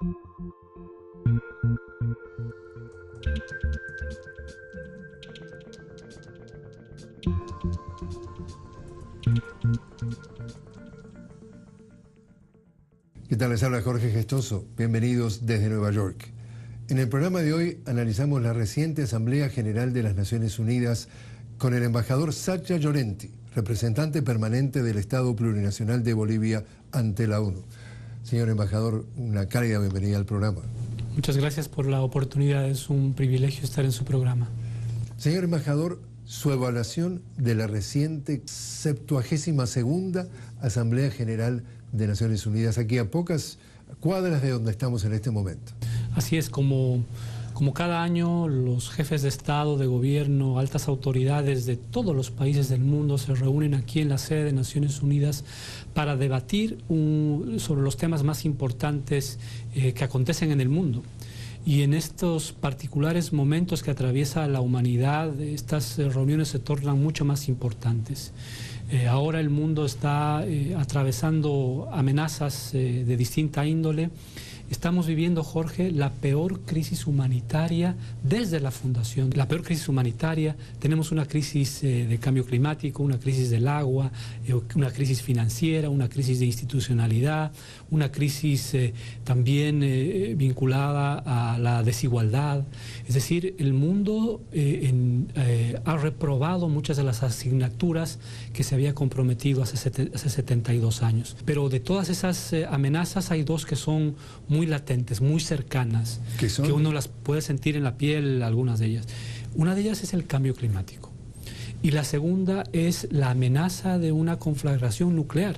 ¿Qué tal? Les habla Jorge Gestoso. Bienvenidos desde Nueva York. En el programa de hoy analizamos la reciente Asamblea General de las Naciones Unidas con el embajador Sacha Llorenti, representante permanente del Estado Plurinacional de Bolivia ante la ONU. Señor embajador, una cálida bienvenida al programa. Muchas gracias por la oportunidad, es un privilegio estar en su programa. Señor embajador, su evaluación de la reciente 72ª Asamblea General de Naciones Unidas, aquí a pocas cuadras de donde estamos en este momento. Así es, como cada año los jefes de Estado, de gobierno, altas autoridades de todos los países del mundo se reúnen aquí en la sede de Naciones Unidas para debatir sobre los temas más importantes que acontecen en el mundo. Y en estos particulares momentos que atraviesa la humanidad, estas reuniones se tornan mucho más importantes. Ahora el mundo está atravesando amenazas de distinta índole. Estamos viviendo, Jorge, la peor crisis humanitaria desde la fundación. La peor crisis humanitaria, tenemos una crisis de cambio climático, una crisis del agua, una crisis financiera, una crisis de institucionalidad, una crisis también vinculada a la desigualdad. Es decir, el mundo ha reprobado muchas de las asignaturas que se había comprometido hace 72 años. Pero de todas esas amenazas hay dos que son muy latentes, muy cercanas, que uno las puede sentir en la piel, algunas de ellas. Una de ellas es el cambio climático y la segunda es la amenaza de una conflagración nuclear.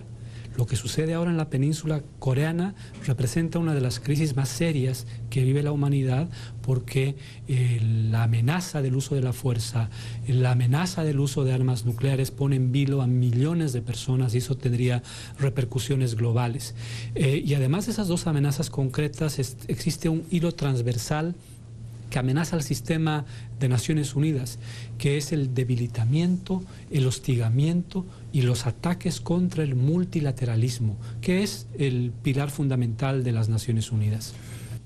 Lo que sucede ahora en la península coreana representa una de las crisis más serias que vive la humanidad, porque la amenaza del uso de la fuerza, la amenaza del uso de armas nucleares pone en vilo a millones de personas y eso tendría repercusiones globales. Y además de esas dos amenazas concretas, existe un hilo transversal que amenaza al sistema de Naciones Unidas, que es el debilitamiento, el hostigamiento y los ataques contra el multilateralismo, que es el pilar fundamental de las Naciones Unidas.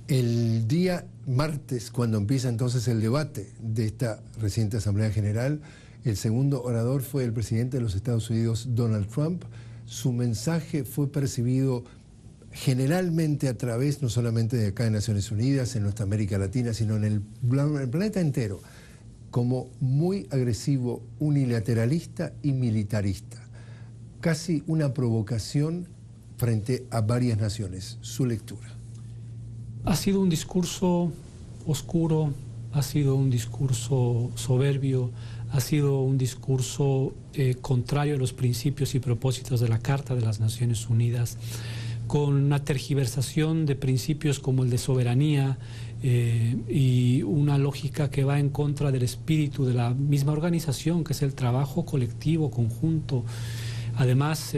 El día martes, cuando empieza entonces el debate de esta reciente Asamblea General, el segundo orador fue el presidente de los Estados Unidos, Donald Trump. Su mensaje fue percibido generalmente a través, no solamente de acá de Naciones Unidas, en nuestra América Latina, sino en el planeta entero, como muy agresivo, unilateralista y militarista. Casi una provocación frente a varias naciones. Su lectura. Ha sido un discurso oscuro, ha sido un discurso soberbio, ha sido un discurso contrario a los principios y propósitos de la Carta de las Naciones Unidas, con una tergiversación de principios como el de soberanía y una lógica que va en contra del espíritu de la misma organización, que es el trabajo colectivo, conjunto. Además,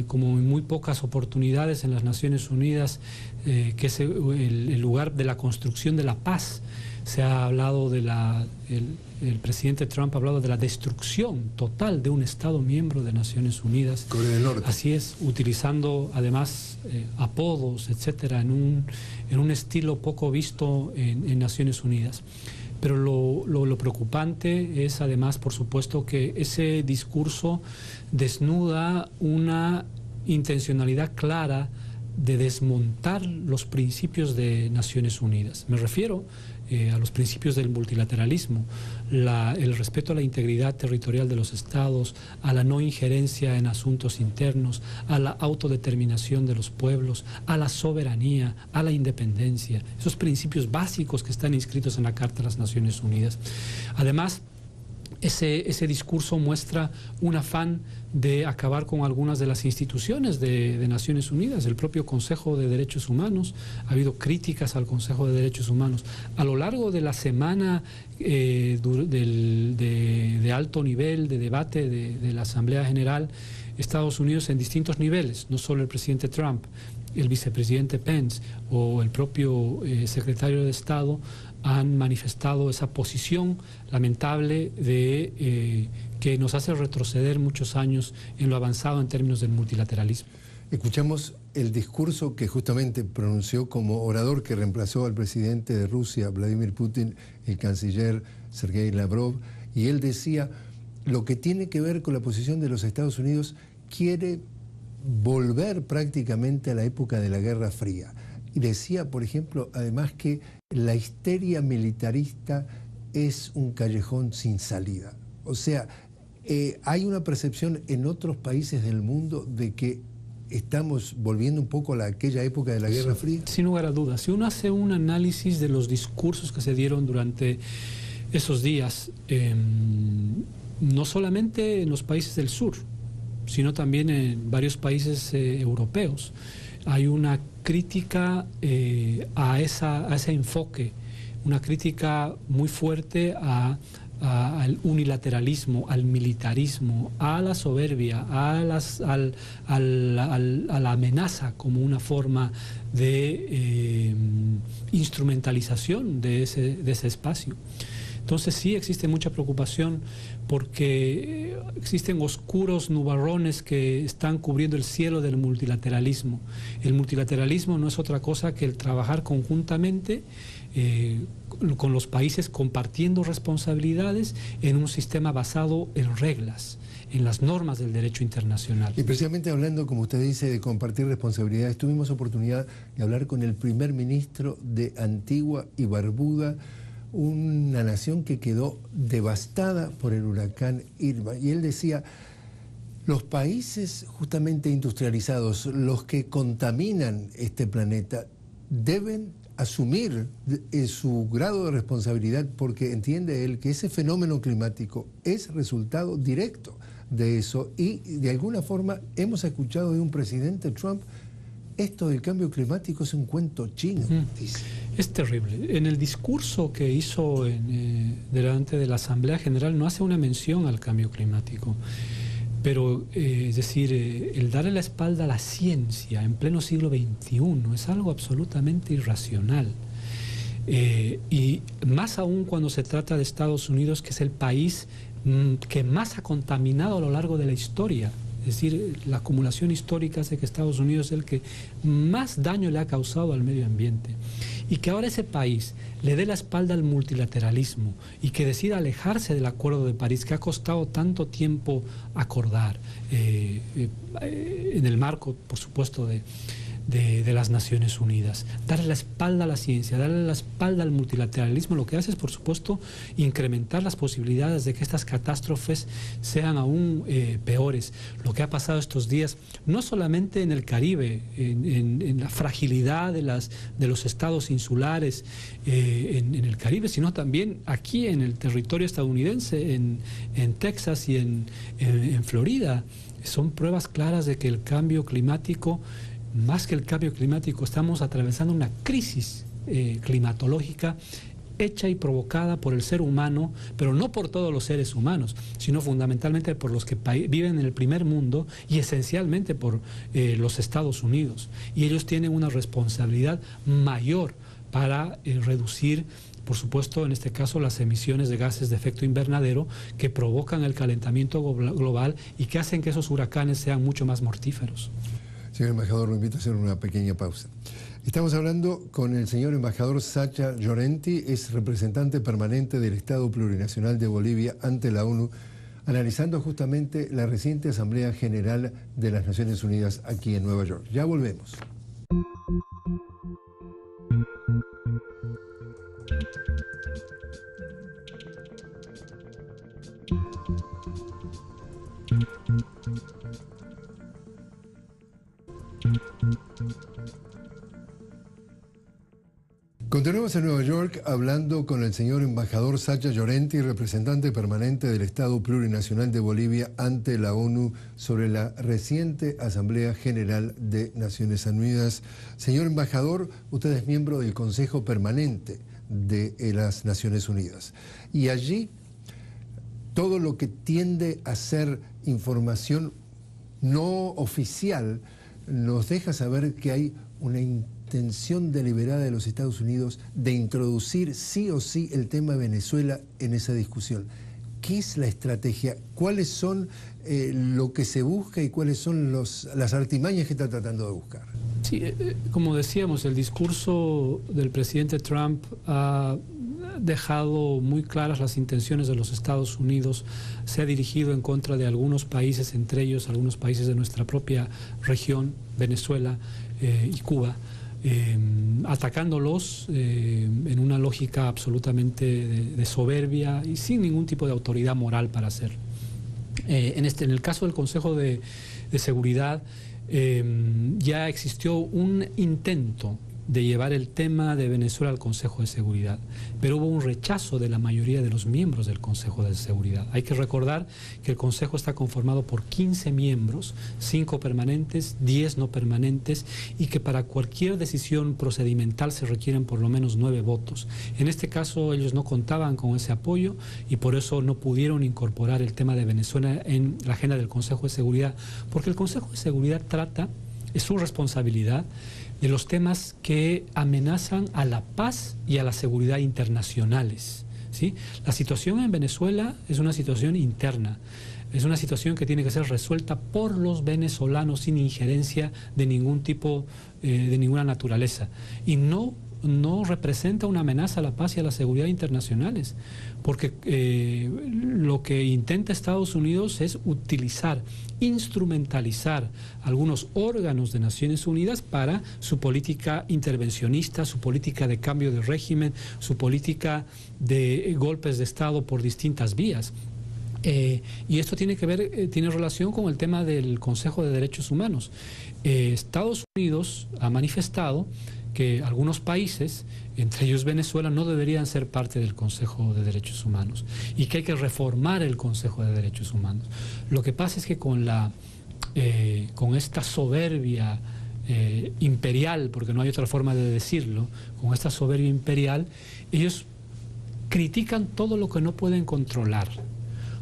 como en muy pocas oportunidades en las Naciones Unidas, que es el lugar de la construcción de la paz, se ha hablado el presidente Trump ha hablado de la destrucción total de un Estado miembro de Naciones Unidas. Corea del Norte. Así es, utilizando además apodos, etcétera, en un estilo poco visto en Naciones Unidas. Pero lo preocupante es además, por supuesto, que ese discurso desnuda una intencionalidad clara de desmontar los principios de Naciones Unidas. Me refiero a los principios del multilateralismo, el respeto a la integridad territorial de los estados, a la no injerencia en asuntos internos, a la autodeterminación de los pueblos, a la soberanía, a la independencia, esos principios básicos que están inscritos en la Carta de las Naciones Unidas. Además, ese discurso muestra un afán de acabar con algunas de las instituciones de Naciones Unidas, el propio Consejo de Derechos Humanos. Ha habido críticas al Consejo de Derechos Humanos. A lo largo de la semana de alto nivel de debate de la Asamblea General, Estados Unidos en distintos niveles, no solo el presidente Trump, el vicepresidente Pence o el propio secretario de Estado, han manifestado esa posición lamentable que nos hace retroceder muchos años en lo avanzado en términos del multilateralismo. Escuchamos el discurso que justamente pronunció como orador que reemplazó al presidente de Rusia, Vladimir Putin, el canciller Sergei Lavrov, y él decía, lo que tiene que ver con la posición de los Estados Unidos quiere volver prácticamente a la época de la Guerra Fría. Y decía, por ejemplo, además que la histeria militarista es un callejón sin salida. O sea, hay una percepción en otros países del mundo de que estamos volviendo un poco a aquella época de la Guerra Fría. Sin lugar a dudas. Si uno hace un análisis de los discursos que se dieron durante esos días, no solamente en los países del sur, sino también en varios países europeos, hay una crítica a ese enfoque, una crítica muy fuerte al unilateralismo, al militarismo, a la soberbia, a la amenaza como una forma de instrumentalización de ese espacio. Entonces sí existe mucha preocupación porque existen oscuros nubarrones que están cubriendo el cielo del multilateralismo. El multilateralismo no es otra cosa que el trabajar conjuntamente con los países compartiendo responsabilidades en un sistema basado en reglas, en las normas del derecho internacional. Y precisamente hablando, como usted dice, de compartir responsabilidades, tuvimos oportunidad de hablar con el primer ministro de Antigua y Barbuda, una nación que quedó devastada por el huracán Irma. Y él decía, los países justamente industrializados, los que contaminan este planeta, deben asumir su grado de responsabilidad porque entiende él que ese fenómeno climático es resultado directo de eso y de alguna forma hemos escuchado de un presidente Trump, esto del cambio climático es un cuento chino, dice. Es terrible. En el discurso que hizo delante de la Asamblea General no hace una mención al cambio climático. Pero, es decir, el darle la espalda a la ciencia en pleno siglo XXI es algo absolutamente irracional. Y más aún cuando se trata de Estados Unidos, que es el país que más ha contaminado a lo largo de la historia. Es decir, la acumulación histórica hace que Estados Unidos es el que más daño le ha causado al medio ambiente. Y que ahora ese país le dé la espalda al multilateralismo y que decida alejarse del Acuerdo de París, que ha costado tanto tiempo acordar, en el marco, por supuesto, de las Naciones Unidas. Darle la espalda a la ciencia, darle la espalda al multilateralismo, lo que hace es, por supuesto, incrementar las posibilidades de que estas catástrofes sean aún peores. Lo que ha pasado estos días, no solamente en el Caribe, en la fragilidad de los estados insulares en el Caribe, sino también aquí en el territorio estadounidense, en Texas y en Florida, son pruebas claras de que el cambio climático, más que el cambio climático, estamos atravesando una crisis climatológica hecha y provocada por el ser humano, pero no por todos los seres humanos, sino fundamentalmente por los que viven en el primer mundo y esencialmente por los Estados Unidos. Y ellos tienen una responsabilidad mayor para reducir, por supuesto, en este caso, las emisiones de gases de efecto invernadero que provocan el calentamiento global y que hacen que esos huracanes sean mucho más mortíferos. Señor embajador, lo invito a hacer una pequeña pausa. Estamos hablando con el señor embajador Sacha Llorenti, es representante permanente del Estado Plurinacional de Bolivia ante la ONU, analizando justamente la reciente Asamblea General de las Naciones Unidas aquí en Nueva York. Ya volvemos. Continuamos en Nueva York hablando con el señor embajador Sacha Llorenti, representante permanente del Estado Plurinacional de Bolivia ante la ONU sobre la reciente Asamblea General de Naciones Unidas. Señor embajador, usted es miembro del Consejo Permanente de las Naciones Unidas y allí todo lo que tiende a ser información no oficial nos deja saber que hay una intención deliberada de los Estados Unidos de introducir sí o sí el tema de Venezuela en esa discusión. ¿qué es la estrategia? ¿Cuáles son lo que se busca y cuáles son las artimañas que está tratando de buscar? Sí, como decíamos, el discurso del presidente Trump ha dejado muy claras las intenciones de los Estados Unidos, se ha dirigido en contra de algunos países, entre ellos algunos países de nuestra propia región, Venezuela y Cuba, atacándolos en una lógica absolutamente de soberbia y sin ningún tipo de autoridad moral para hacerlo. En el caso del Consejo de Seguridad, ya existió un intento de llevar el tema de Venezuela al Consejo de Seguridad, pero hubo un rechazo de la mayoría de los miembros del Consejo de Seguridad. Hay que recordar que el Consejo está conformado por 15 miembros, 5 permanentes, 10 no permanentes, y que para cualquier decisión procedimental se requieren por lo menos 9 votos. En este caso ellos no contaban con ese apoyo y por eso no pudieron incorporar el tema de Venezuela en la agenda del Consejo de Seguridad, porque el Consejo de Seguridad trata, es su responsabilidad, de los temas que amenazan a la paz y a la seguridad internacionales, ¿sí? La situación en Venezuela es una situación interna, es una situación que tiene que ser resuelta por los venezolanos sin injerencia de ningún tipo, de ninguna naturaleza, y no representa una amenaza a la paz y a la seguridad internacionales, porque lo que intenta Estados Unidos es utilizar, instrumentalizar algunos órganos de Naciones Unidas para su política intervencionista, su política de cambio de régimen, su política de golpes de Estado por distintas vías. Y esto tiene relación con el tema del Consejo de Derechos Humanos. Estados Unidos ha manifestado que algunos países, entre ellos Venezuela, no deberían ser parte del Consejo de Derechos Humanos y que hay que reformar el Consejo de Derechos Humanos. Lo que pasa es que con esta soberbia imperial, porque no hay otra forma de decirlo, con esta soberbia imperial, ellos critican todo lo que no pueden controlar.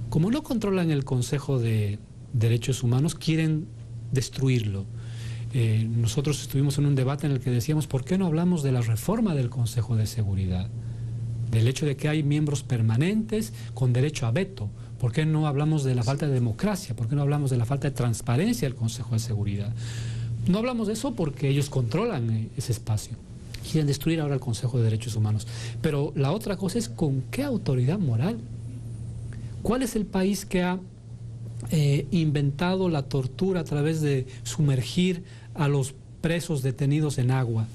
Como no controlan el Consejo de Derechos Humanos, quieren destruirlo. Nosotros estuvimos en un debate en el que decíamos, ¿por qué no hablamos de la reforma del Consejo de Seguridad? Del hecho de que hay miembros permanentes con derecho a veto. ¿Por qué no hablamos de la falta de democracia? ¿Por qué no hablamos de la falta de transparencia del Consejo de Seguridad? No hablamos de eso porque ellos controlan ese espacio. Quieren destruir ahora el Consejo de Derechos Humanos. Pero la otra cosa es, ¿con qué autoridad moral? ¿Cuál es el país que ha inventado la tortura a través de sumergir a los presos detenidos en agua?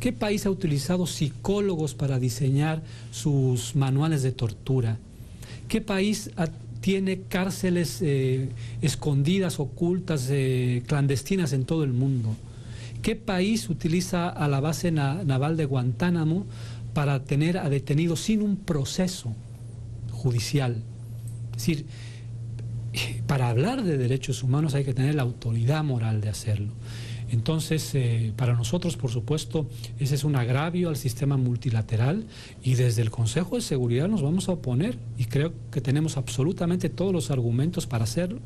¿Qué país ha utilizado psicólogos para diseñar sus manuales de tortura? ¿Qué país tiene cárceles escondidas, ocultas, clandestinas en todo el mundo? ¿Qué país utiliza a la base naval de Guantánamo para tener a detenidos sin un proceso judicial? Es decir, para hablar de derechos humanos hay que tener la autoridad moral de hacerlo. Entonces, para nosotros, por supuesto, ese es un agravio al sistema multilateral y desde el Consejo de Seguridad nos vamos a oponer y creo que tenemos absolutamente todos los argumentos para hacerlo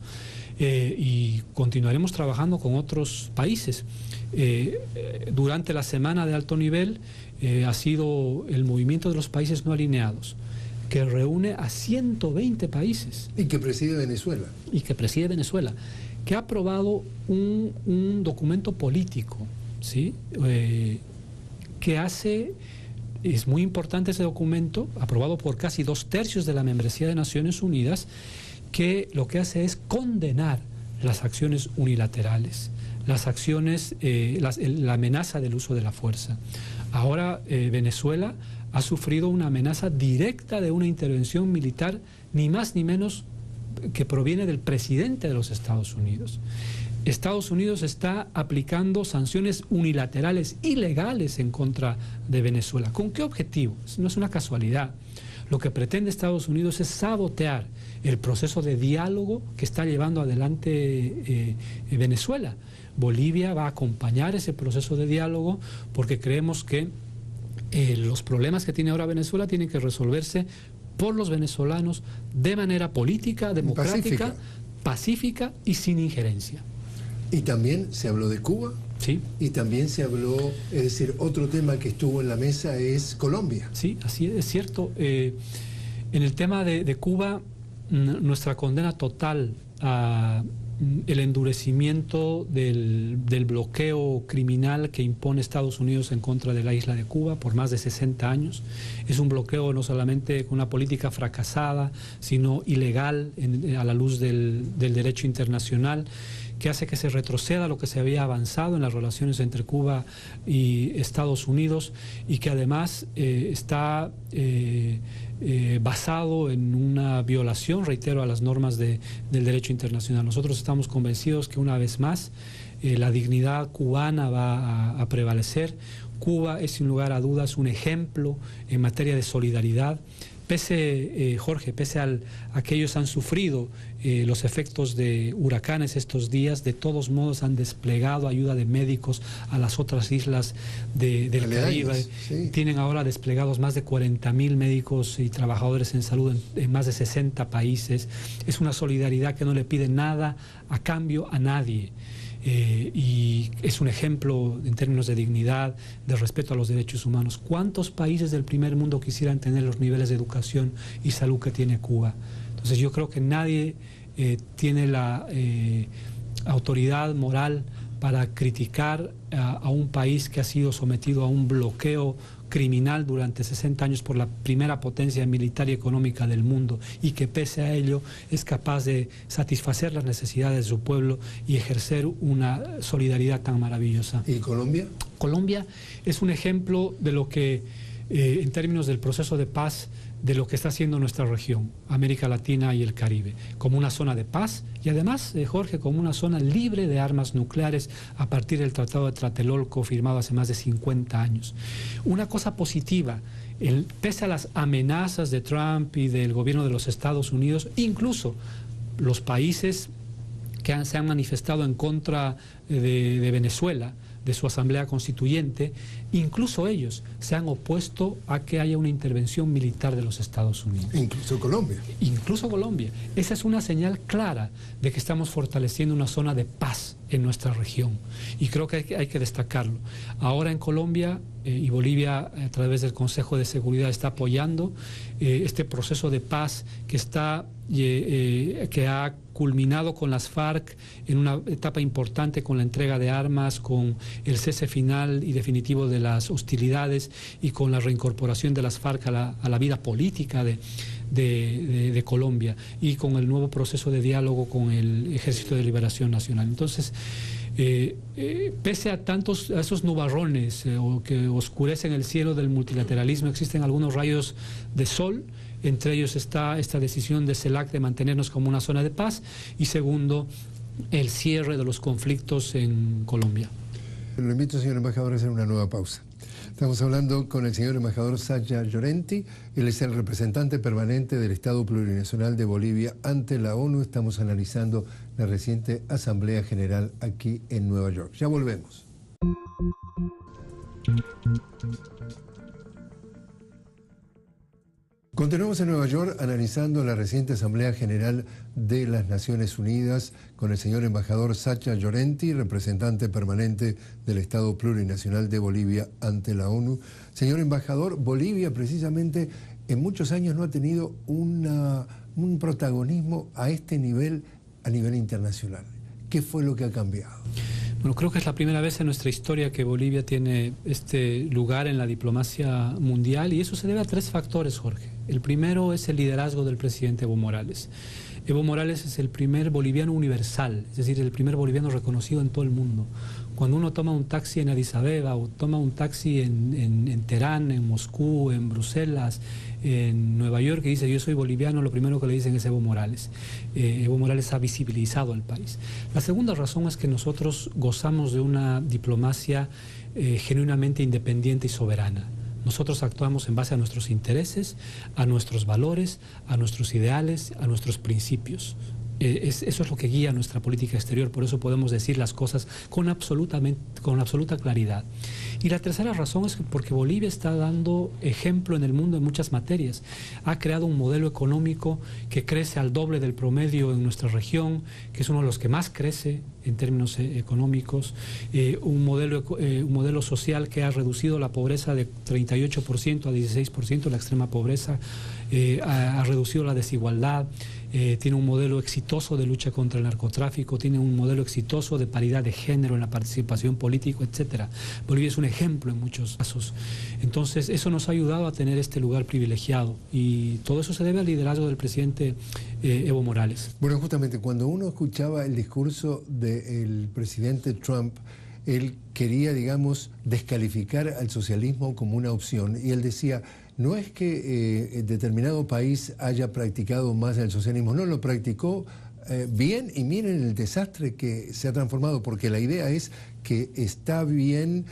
y continuaremos trabajando con otros países. Durante la semana de alto nivel ha sido el movimiento de los países no alineados, que reúne a 120 países. Y que preside Venezuela. Y que preside Venezuela, que ha aprobado un documento político, ¿sí? Es muy importante ese documento, aprobado por casi 2/3 de la membresía de Naciones Unidas, que lo que hace es condenar las acciones unilaterales, las acciones, la amenaza del uso de la fuerza. Ahora Venezuela ha sufrido una amenaza directa de una intervención militar, ni más ni menos que proviene del presidente de los Estados Unidos. Estados Unidos está aplicando sanciones unilaterales ilegales en contra de Venezuela. ¿Con qué objetivo? No es una casualidad. Lo que pretende Estados Unidos es sabotear el proceso de diálogo que está llevando adelante Venezuela. Bolivia va a acompañar ese proceso de diálogo porque creemos que los problemas que tiene ahora Venezuela tienen que resolverse por los venezolanos de manera política, democrática, pacífica y sin injerencia. Y también se habló de Cuba. Sí. Y también se habló, es decir, otro tema que estuvo en la mesa es Colombia. Sí, así es cierto. En el tema de Cuba, nuestra condena total a el endurecimiento del bloqueo criminal que impone Estados Unidos en contra de la isla de Cuba por más de 60 años. Es un bloqueo no solamente con una política fracasada, sino ilegal a la luz del derecho internacional, que hace que se retroceda lo que se había avanzado en las relaciones entre Cuba y Estados Unidos, y que además está basado en una violación, reitero, a las normas del derecho internacional. Nosotros estamos convencidos que una vez más la dignidad cubana va a prevalecer. Cuba es sin lugar a dudas un ejemplo en materia de solidaridad. Jorge, pese a que ellos han sufrido los efectos de huracanes estos días, de todos modos han desplegado ayuda de médicos a las otras islas del Caribe. Sí. Tienen ahora desplegados más de 40.000 médicos y trabajadores en salud en más de 60 países. Es una solidaridad que no le pide nada a cambio a nadie. Y es un ejemplo en términos de dignidad, de respeto a los derechos humanos. ¿Cuántos países del primer mundo quisieran tener los niveles de educación y salud que tiene Cuba? Entonces yo creo que nadie tiene la autoridad moral para criticar a un país que ha sido sometido a un bloqueo criminal durante 60 años por la primera potencia militar y económica del mundo, y que pese a ello es capaz de satisfacer las necesidades de su pueblo y ejercer una solidaridad tan maravillosa. ¿Y Colombia? Colombia es un ejemplo de lo que, en términos del proceso de paz, de lo que está haciendo nuestra región, América Latina y el Caribe, como una zona de paz y además, Jorge, como una zona libre de armas nucleares a partir del Tratado de Tlatelolco firmado hace más de 50 años. Una cosa positiva, pese a las amenazas de Trump y del gobierno de los Estados Unidos, incluso los países que se han manifestado en contra de Venezuela, de su asamblea constituyente, incluso ellos se han opuesto a que haya una intervención militar de los Estados Unidos. Incluso Colombia. Incluso Colombia. Esa es una señal clara de que estamos fortaleciendo una zona de paz en nuestra región, y creo que hay que destacarlo. Ahora en Colombia y Bolivia, a través del Consejo de Seguridad, está apoyando este proceso de paz que ha culminado con las FARC en una etapa importante, con la entrega de armas, con el cese final y definitivo de las hostilidades y con la reincorporación de las FARC a la vida política de Colombia, y con el nuevo proceso de diálogo con el Ejército de Liberación Nacional. Entonces, pese a esos nubarrones que oscurecen el cielo del multilateralismo, existen algunos rayos de sol. Entre ellos está esta decisión de CELAC de mantenernos como una zona de paz, y segundo, el cierre de los conflictos en Colombia. Lo invito, señor embajador, a hacer una nueva pausa. Estamos hablando con el señor embajador Sacha Llorenti. Él es el representante permanente del Estado Plurinacional de Bolivia ante la ONU. Estamos analizando la reciente Asamblea General aquí en Nueva York. Ya volvemos. Continuamos en Nueva York analizando la reciente Asamblea General de las Naciones Unidas con el señor embajador Sacha Llorenti, representante permanente del Estado Plurinacional de Bolivia ante la ONU. Señor embajador, Bolivia precisamente en muchos años no ha tenido un protagonismo a este nivel, a nivel internacional. ¿Qué fue lo que ha cambiado? Bueno, creo que es la primera vez en nuestra historia que Bolivia tiene este lugar en la diplomacia mundial, y eso se debe a 3 factores, Jorge. El primero es el liderazgo del presidente Evo Morales. Evo Morales es el primer boliviano universal, es decir, el primer boliviano reconocido en todo el mundo. Cuando uno toma un taxi en Addis Abeba o toma un taxi en Teherán, en Moscú, en Bruselas, en Nueva York, y dice yo soy boliviano, lo primero que le dicen es Evo Morales. Evo Morales ha visibilizado al país. La segunda razón es que nosotros gozamos de una diplomacia genuinamente independiente y soberana. Nosotros actuamos en base a nuestros intereses, a nuestros valores, a nuestros ideales, a nuestros principios. Eso es lo que guía nuestra política exterior, por eso podemos decir las cosas con absoluta claridad. Y la tercera razón es porque Bolivia está dando ejemplo en el mundo en muchas materias. Ha creado un modelo económico que crece al doble del promedio en nuestra región, que es uno de los que más crece en términos económicos, un modelo social que ha reducido la pobreza de 38% a 16%, la extrema pobreza, ha reducido la desigualdad, tiene un modelo exitoso de lucha contra el narcotráfico, tiene un modelo exitoso de paridad de género en la participación política, etcétera. Bolivia es un ejemplo en muchos casos. Entonces, eso nos ha ayudado a tener este lugar privilegiado y todo eso se debe al liderazgo del presidente Evo Morales. Bueno, justamente cuando uno escuchaba el discurso del presidente Trump, él quería, digamos, descalificar al socialismo como una opción y él decía, no es que determinado país haya practicado más el socialismo, no, lo practicó bien y miren el desastre que se ha transformado, porque la idea es que está bien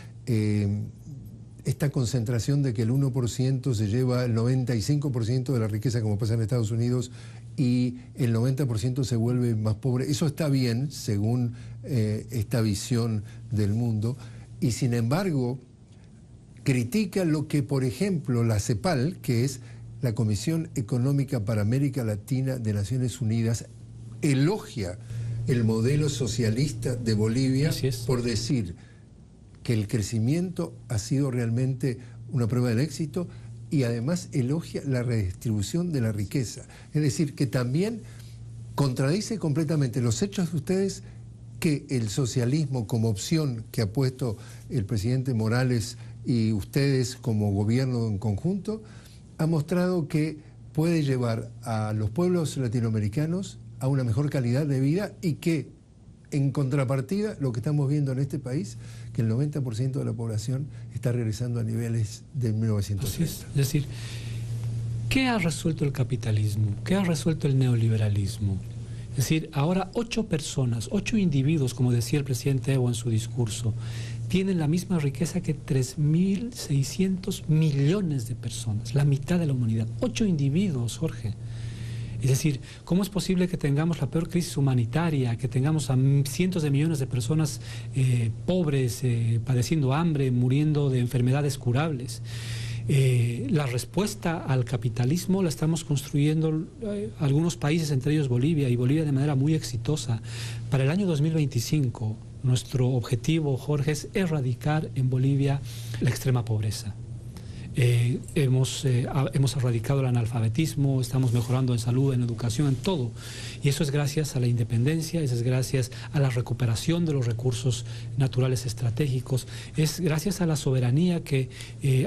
esta concentración de que el 1% se lleva el 95% de la riqueza, como pasa en Estados Unidos, y el 90% se vuelve más pobre. Eso está bien, según esta visión del mundo, y sin embargo critica lo que, por ejemplo, la CEPAL, que es la Comisión Económica para América Latina de Naciones Unidas, elogia el modelo socialista de Bolivia por decir que el crecimiento ha sido realmente una prueba del éxito y además elogia la redistribución de la riqueza. Es decir, que también contradice completamente los hechos de ustedes que el socialismo como opción que ha puesto el presidente Morales y ustedes como gobierno en conjunto, ha mostrado que puede llevar a los pueblos latinoamericanos a una mejor calidad de vida y que, en contrapartida, lo que estamos viendo en este país, que el 90% de la población está regresando a niveles de 1930. Es decir, ¿qué ha resuelto el capitalismo? ¿Qué ha resuelto el neoliberalismo? Es decir, ahora 8 personas, 8 individuos, como decía el presidente Evo en su discurso, tienen la misma riqueza que 3.600 millones de personas, la mitad de la humanidad. 8 individuos, Jorge. Es decir, ¿cómo es posible que tengamos la peor crisis humanitaria, que tengamos a cientos de millones de personas pobres, padeciendo hambre, muriendo de enfermedades curables? La respuesta al capitalismo la estamos construyendo algunos países, entre ellos Bolivia, y Bolivia de manera muy exitosa. Para el año 2025, nuestro objetivo, Jorge, es erradicar en Bolivia la extrema pobreza. Hemos erradicado el analfabetismo, estamos mejorando en salud, en educación, en todo. Y eso es gracias a la independencia, eso es gracias a la recuperación de los recursos naturales estratégicos, es gracias a la soberanía que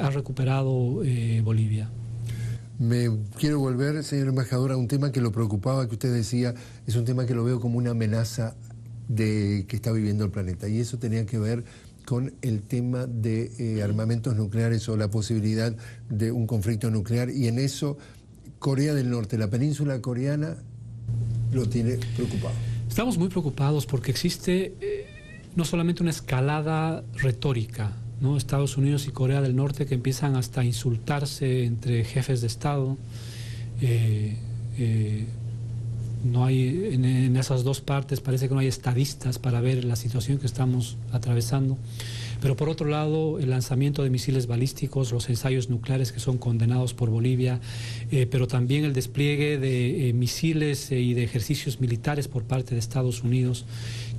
ha recuperado Bolivia. Me quiero volver, señor embajador, a un tema que lo preocupaba, que usted decía, es un tema que lo veo como una amenaza que está viviendo el planeta. Y eso tenía que ver con el tema de armamentos nucleares o la posibilidad de un conflicto nuclear. Y en eso, Corea del Norte, la península coreana, lo tiene preocupado. Estamos muy preocupados porque existe no solamente una escalada retórica, ¿no? Estados Unidos y Corea del Norte que empiezan hasta a insultarse entre jefes de Estado. No hay, en esas dos partes parece que no hay estadistas para ver la situación que estamos atravesando. Pero por otro lado, el lanzamiento de misiles balísticos, los ensayos nucleares que son condenados por Bolivia, pero también el despliegue de misiles y de ejercicios militares por parte de Estados Unidos,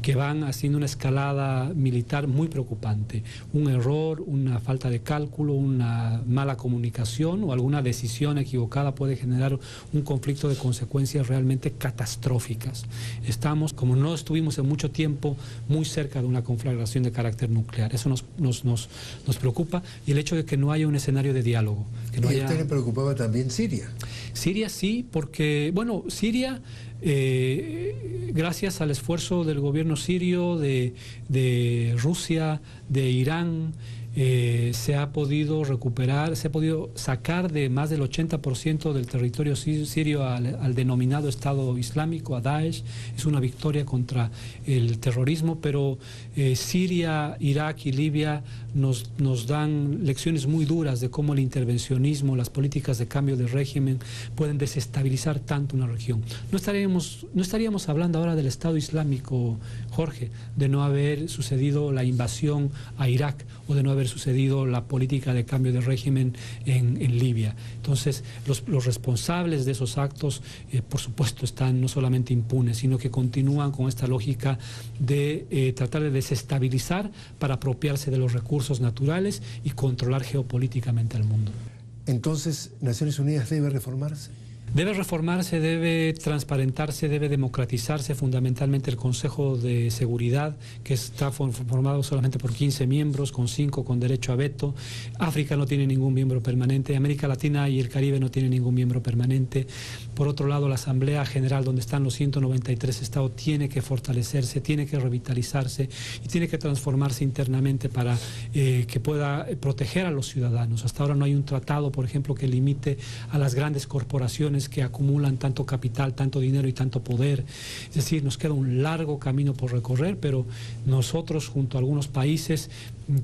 que van haciendo una escalada militar muy preocupante. Un error, una falta de cálculo, una mala comunicación o alguna decisión equivocada puede generar un conflicto de consecuencias realmente catastróficas. Estamos, como no estuvimos en mucho tiempo, muy cerca de una conflagración de carácter nuclear. Eso nos preocupa, y el hecho de que no haya un escenario de diálogo. Que no ¿Y a usted le preocupaba también Siria? Siria sí, porque, bueno, Siria... gracias al esfuerzo del gobierno sirio, de Rusia, de Irán, se ha podido recuperar, se ha podido sacar de más del 80% del territorio sirio al denominado Estado Islámico, a Daesh. Es una victoria contra el terrorismo, pero Siria, Irak y Libia nos dan lecciones muy duras de cómo el intervencionismo, las políticas de cambio de régimen pueden desestabilizar tanto una región. No estaríamos hablando ahora del Estado Islámico, Jorge, de no haber sucedido la invasión a Irak o de no haber sucedido la política de cambio de régimen en Libia. Entonces, los responsables de esos actos, por supuesto, están no solamente impunes, sino que continúan con esta lógica de tratar de desestabilizar para apropiarse de los recursos naturales y controlar geopolíticamente al mundo. Entonces, ¿Naciones Unidas debe reformarse? Debe reformarse, debe transparentarse, debe democratizarse fundamentalmente el Consejo de Seguridad, que está formado solamente por 15 miembros, con 5 con derecho a veto. África no tiene ningún miembro permanente, América Latina y el Caribe no tienen ningún miembro permanente. Por otro lado, la Asamblea General, donde están los 193 estados, tiene que fortalecerse, tiene que revitalizarse y tiene que transformarse internamente para que pueda proteger a los ciudadanos. Hasta ahora no hay un tratado, por ejemplo, que limite a las grandes corporaciones que acumulan tanto capital, tanto dinero y tanto poder. Es decir, nos queda un largo camino por recorrer, pero nosotros, junto a algunos países,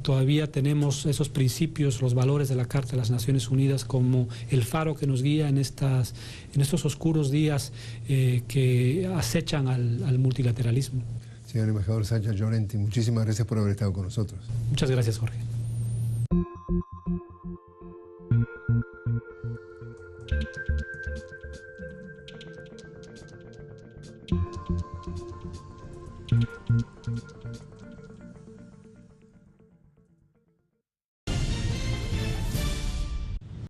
todavía tenemos esos principios, los valores de la Carta de las Naciones Unidas como el faro que nos guía en estos oscuros días que acechan al multilateralismo. Señor embajador Sacha Llorenti, muchísimas gracias por haber estado con nosotros. Muchas gracias, Jorge.